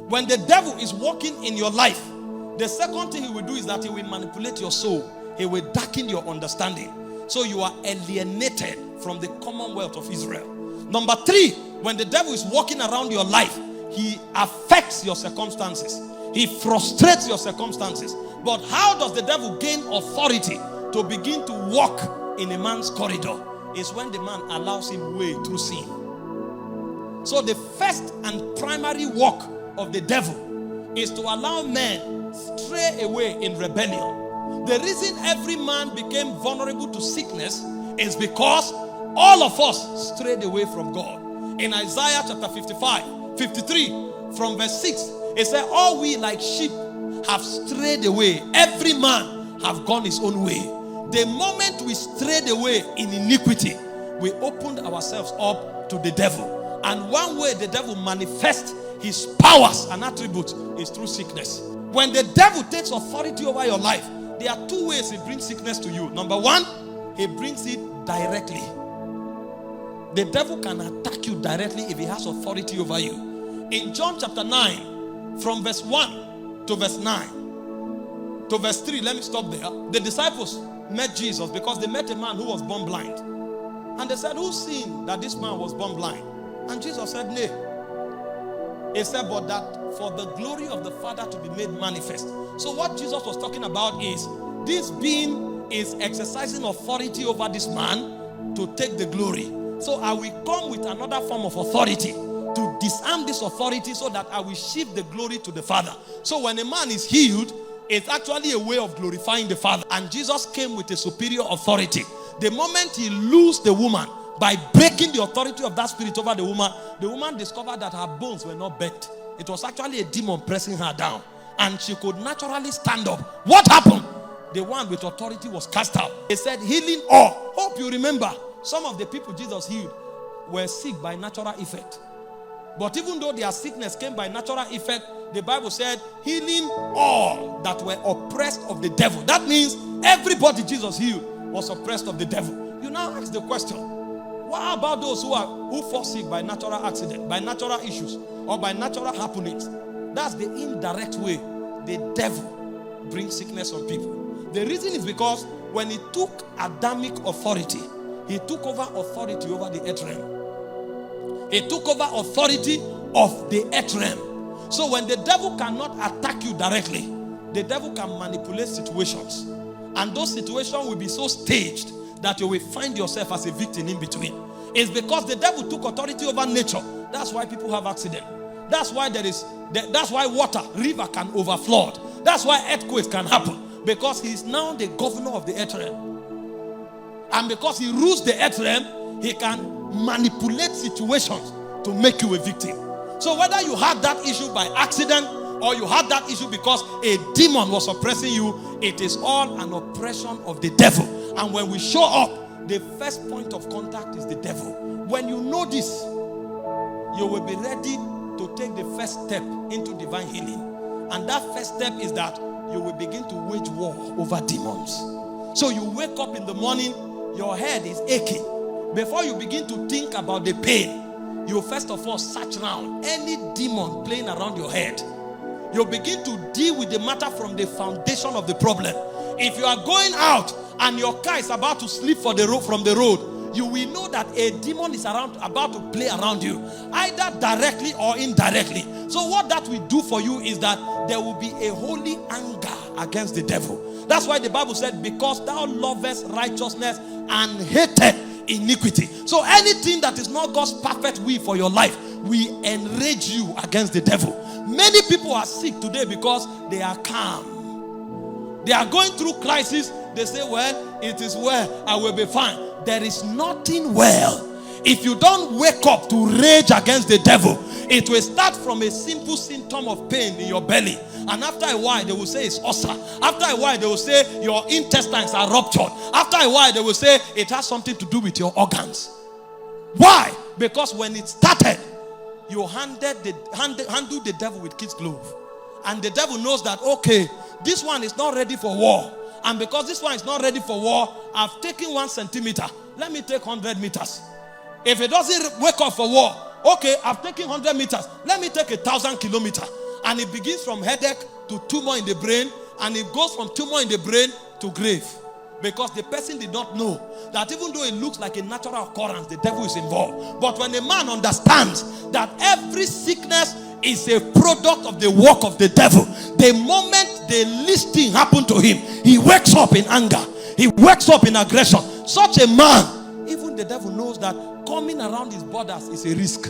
When the devil is working in your life, the second thing he will do is that he will manipulate your soul. He will darken your understanding. So you are alienated from the commonwealth of Israel. Number 3, when the devil is walking around your life, he affects your circumstances. He frustrates your circumstances. But how does the devil gain authority to begin to walk in a man's corridor? Is when the man allows him way through sin. So the first and primary work of the devil is to allow men stray away in rebellion. The reason every man became vulnerable to sickness is because all of us strayed away from God. In Isaiah chapter 53, from verse 6, it said, all we like sheep have strayed away. Every man have gone his own way. The moment we strayed away in iniquity, we opened ourselves up to the devil. And one way the devil manifests his powers and attributes is through sickness. When the devil takes authority over your life, there are 2 ways he brings sickness to you. Number 1, he brings it directly. The devil can attack you directly if he has authority over you. In John chapter 9, from verse 1 to verse 9 to verse 3, let me stop there. The disciples met Jesus because they met a man who was born blind. And they said, who sinned that this man was born blind? And Jesus said, nay. He said, but that for the glory of the Father to be made manifest. So what Jesus was talking about is, this being is exercising authority over this man to take the glory. So I will come with another form of authority to disarm this authority so that I will shift the glory to the Father. So when a man is healed, it's actually a way of glorifying the Father. And Jesus came with a superior authority. The moment he loosed the woman, by breaking the authority of that spirit over the woman discovered that her bones were not bent. It was actually a demon pressing her down. And she could naturally stand up. What happened? The one with authority was cast out. He said, healing all. Hope you remember, some of the people Jesus healed were sick by natural effect. But even though their sickness came by natural effect, the Bible said, healing all that were oppressed of the devil. That means everybody Jesus healed was oppressed of the devil. You now ask the question, what about those who fall sick by natural accident, by natural issues, or by natural happenings? That's the indirect way the devil brings sickness on people. The reason is because when he took Adamic authority, he took over authority over the earth realm. He took over authority of the earth realm. So when the devil cannot attack you directly, the devil can manipulate situations. And those situations will be so staged that you will find yourself as a victim in between. It's because the devil took authority over nature. That's why people have accidents. That's why that's why water, river can overflow. That's why earthquakes can happen. Because he is now the governor of the earth realm. And because he rules the earth realm, he can manipulate situations to make you a victim. So whether you had that issue by accident or you had that issue because a demon was oppressing you, it is all an oppression of the devil. And when we show up, the first point of contact is the devil. When you know this, you will be ready to take the first step into divine healing. And that first step is that you will begin to wage war over demons. So you wake up in the morning, your head is aching. Before you begin to think about the pain, you first of all search around any demon playing around your head. You begin to deal with the matter from the foundation of the problem. If you are going out and your car is about to slip from the road, you will know that a demon is about to play around you, either directly or indirectly. So what that will do for you is that there will be a holy anger against the devil. That's why the Bible said, because thou lovest righteousness and hated iniquity. So anything that is not God's perfect will for your life will enrage you against the devil. Many people are sick today because they are calm. They are going through crisis. They say, well, it is well, I will be fine. There is nothing well. If you don't wake up to rage against the devil, it will start from a simple symptom of pain in your belly. And after a while, they will say it's ulcer. After a while, they will say your intestines are ruptured. After a while, they will say it has something to do with your organs. Why? Because when it started, you handled the devil with kid's glove. And the devil knows that, okay, this one is not ready for war. And because this one is not ready for war, I've taken 1 centimeter. Let me take 100 meters. If it doesn't wake up for war, okay, I've taken 100 meters. Let me take 1,000 kilometers. And it begins from headache to tumor in the brain, and it goes from tumor in the brain to grave. Because the person did not know that even though it looks like a natural occurrence, the devil is involved. But when a man understands that every sickness is a product of the work of the devil, the moment the least thing happened to him, he wakes up in anger. He wakes up in aggression. Such a man, even the devil knows that coming around his borders is a risk.